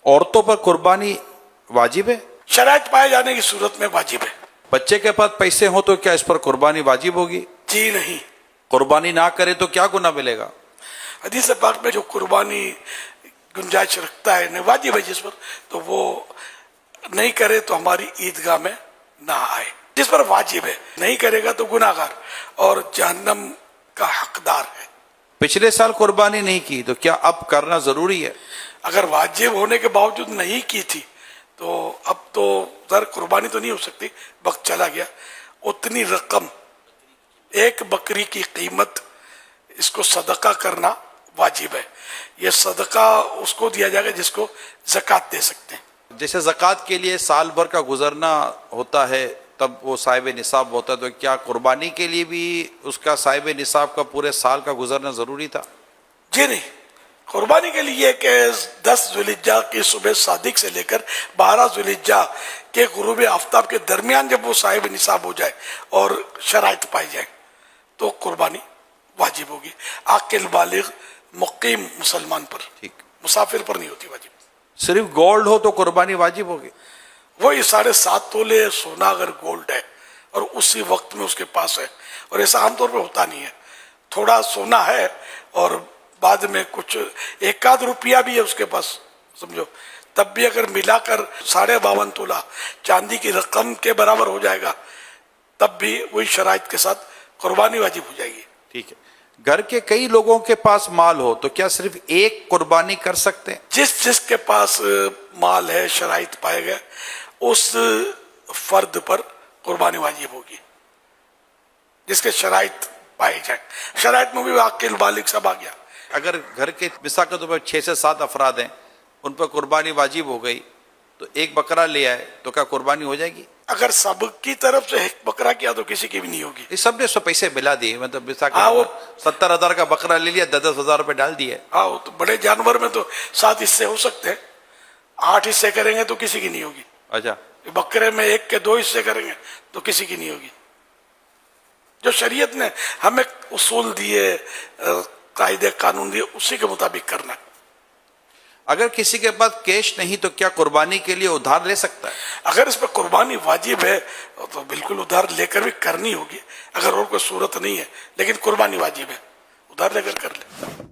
عورتوں پر قربانی واجب ہے؟ شرائط پائے جانے کی صورت میں واجب ہے. بچے کے پاس پیسے ہوں تو کیا اس پر قربانی واجب ہوگی؟ جی نہیں. قربانی نہ کرے تو کیا گناہ ملے گا؟ حدیث پاک میں جو قربانی گنجائش رکھتا ہے واجب ہے جس پر، تو وہ نہیں کرے تو ہماری عیدگاہ میں نہ آئے. جس پر واجب ہے نہیں کرے گا تو گناہ گار اور جہنم کا حقدار ہے. پچھلے سال قربانی نہیں کی تو کیا اب کرنا ضروری ہے؟ اگر واجب ہونے کے باوجود نہیں کی تھی تو اب تو ذر قربانی تو نہیں ہو سکتی، وقت چلا گیا. اتنی رقم، ایک بکری کی قیمت، اس کو صدقہ کرنا واجب ہے. یہ صدقہ اس کو دیا جائے گا جس کو زکوٰۃ دے سکتے ہیں. جیسے زکوٰۃ کے لیے سال بھر کا گزرنا ہوتا ہے تب وہ صاحب نصاب ہوتا ہے، تو کیا قربانی کے لیے بھی اس کا صاحب نصاب کا پورے سال کا گزرنا ضروری تھا؟ جی نہیں. قربانی کے لیے کہ 10 ذوالحجہ کی صبح صادق سے لے کر 12 ذوالحجہ کے غروب آفتاب کے درمیان جب وہ صاحب نصاب ہو جائے اور شرائط پائی جائے تو قربانی واجب ہوگی. عاقل بالغ مقیم مسلمان پر، ٹھیک. مسافر پر نہیں ہوتی واجب. صرف گولڈ ہو تو قربانی واجب ہوگی؟ وہی 7.5 تولے سونا اگر گولڈ ہے اور اسی وقت میں اس کے پاس ہے، اور ایسا عام طور پہ ہوتا نہیں ہے، تھوڑا سونا ہے اور بعد میں کچھ 1 روپیہ بھی ہے اس کے پاس سمجھو، تب بھی اگر ملا کر 52.5 تولہ چاندی کی رقم کے برابر ہو جائے گا تب بھی وہی شرائط کے ساتھ قربانی واجب ہو جائے گی. ٹھیک ہے. گھر کے کئی لوگوں کے پاس مال ہو تو کیا صرف ایک قربانی کر سکتے ہیں؟ جس کے پاس مال ہے، شرائط پائے گئے، اس فرد پر قربانی واجب ہوگی جس کے شرائط پائے جائیں. شرائط میں بھی عاقل بالغ سب آ گیا. اگر گھر کے مثال کے طور پر 6 سے 7 افراد ہیں، ان پر قربانی واجب ہو گئی تو ایک بکرا لے آئے تو کیا قربانی ہو جائے گی؟ اگر سب کی طرف سے ایک بکرا کیا تو کسی کی بھی نہیں ہوگی. یہ سب نے سو پیسے ملا دیے، مطلب وہ 70,000 کا بکرا لے لیا، 10,000 روپے ڈال دیے. ہاں، تو بڑے جانور میں تو 7 حصے ہو سکتے ہیں، 8 حصے کریں گے تو کسی کی نہیں ہوگی. اچھا. بکرے میں 1 کے 2 حصے کریں گے تو کسی کی نہیں ہوگی. جو شریعت نے ہمیں اصول دیے، قاعدے قانون دیے، اسی کے مطابق کرنا ہے. اگر کسی کے پاس کیش نہیں تو کیا قربانی کے لیے ادھار لے سکتا ہے؟ اگر اس پہ قربانی واجب ہے تو بالکل ادھار لے کر بھی کرنی ہوگی. اگر اور کوئی صورت نہیں ہے لیکن قربانی واجب ہے، ادھار لے کر لے.